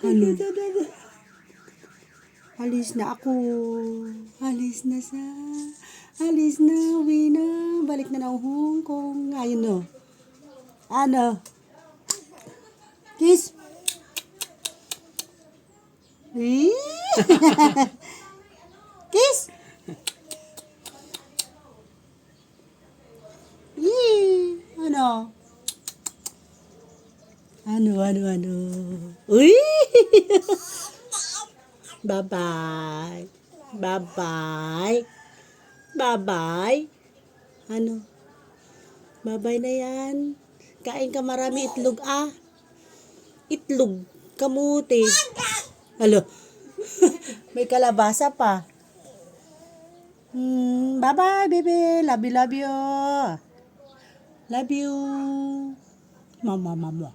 Ano? Alis na ako. Alis na sa... Alis na, uwi na. Balik na ng Hong Kong. Ayun no. Ano? Kiss. Kiss. Ano? Ano? Uy! Bye-bye. Bye-bye. Bye-bye. Ano? Bye-bye na yan. Kain ka marami itlog ah. Itlog. Kamuti. Halo. May kalabasa pa. Bye-bye, baby. Love you. Love you. Mama.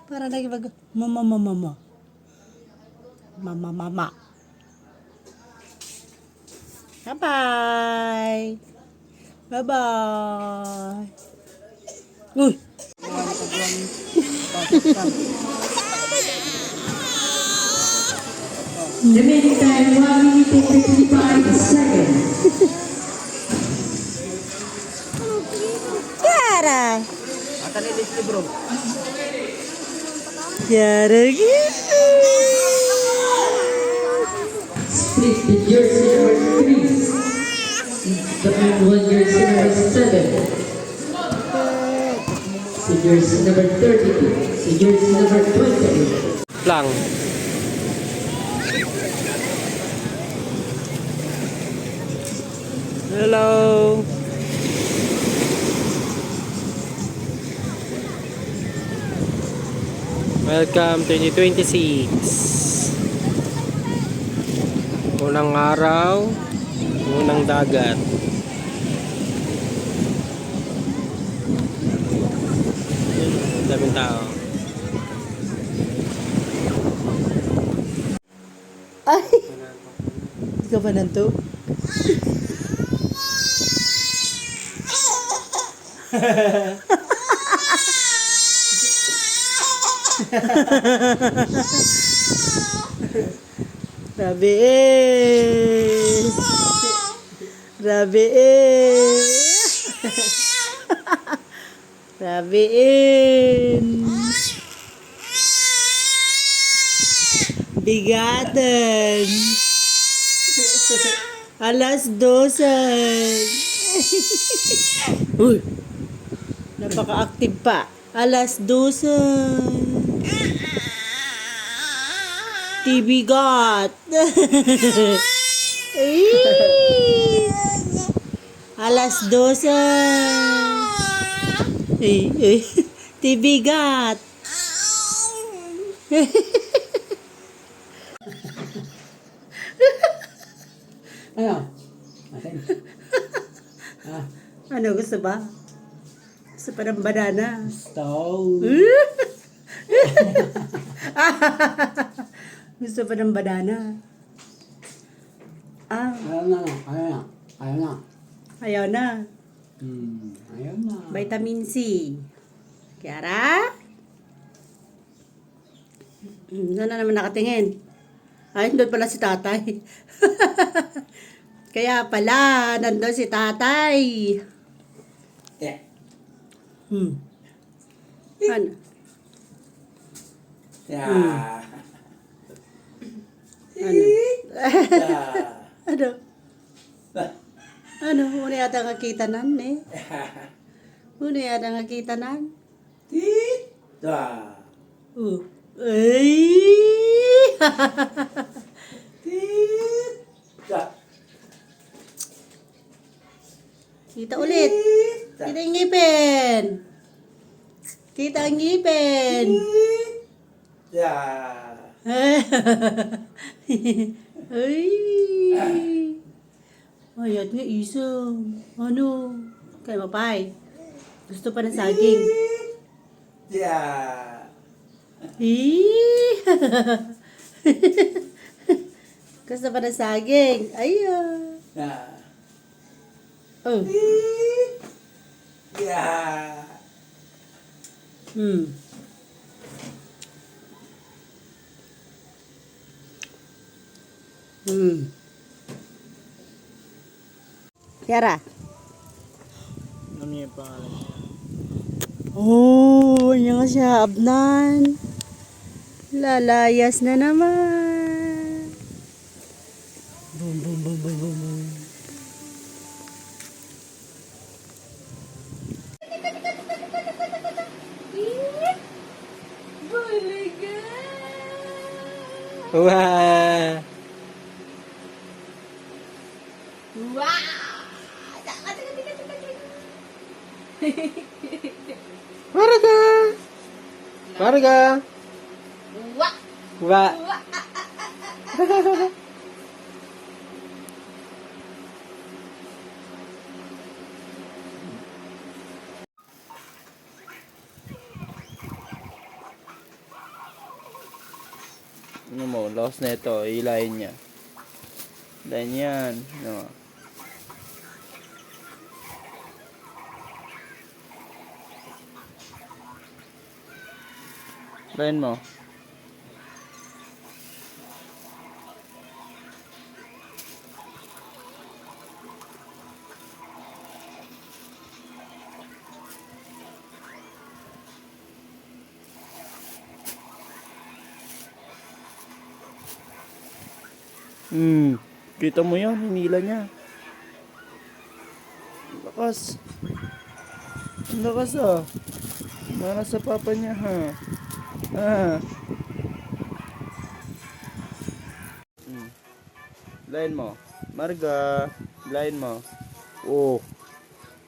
Para lagi mag mama. Bye-bye. Bye-bye. Uy. Remaining time 1 minute and 55 seconds. Tiara. Atalilis ni bro. Tiara gitu. Split the jersey number 3. The man won jersey number 7. The jersey number 32. The jersey number 20. Lang. Hello. Welcome 2026. Unang araw, unang dagat. Daming tao. Ay. Hindi ka pa nanto? Rabiin. Bigatan. Alas 12. Uy. Napaka-active pa. Alas 12. TV God. Alas 12. TV God. Ano? Ano gusto ba? Gusto pa ng banana. Stove. Gusto pa ng banana. Ayaw na. Ayaw na. Ayaw na. Vitamin C. Kiara? Saan na naman nakatingin? Ay, doon pala si tatay. Kaya pala, nandun si tatay. Yeah. Ano? Yeah. Ano? Yeah. Ano? Ano? Muna yata nakakita nan eh. Muna yata nakakita nan. Tita. Ay! Tita. Kita ulit. Kita ang ngipin. Kita ang ngipin. Yeah. Ay! Ayat nga isang. Ano? Kaya mapay. Gusto pa ng saging. Yeah. Gusto pa ng saging. Ayun. Yeah. Oh. Yeah. Kiara. Ano yung pangalan niya? Oh, yan nga siya, Abnan. Lalayas na naman. Boom, boom, boom, boom, boom, boom. Wow! Marga! Marga! Wa! Ano mo, lost na ito, ilayin niya. Ilayin yan. Ano. Ilayin mo. Kita mo yan, hinila niya. Lakas. Ang lakas ah. Mana sa papa niya ha. Lain mo. Marga. Lain mo. Oh.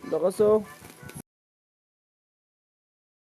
Lakas oh.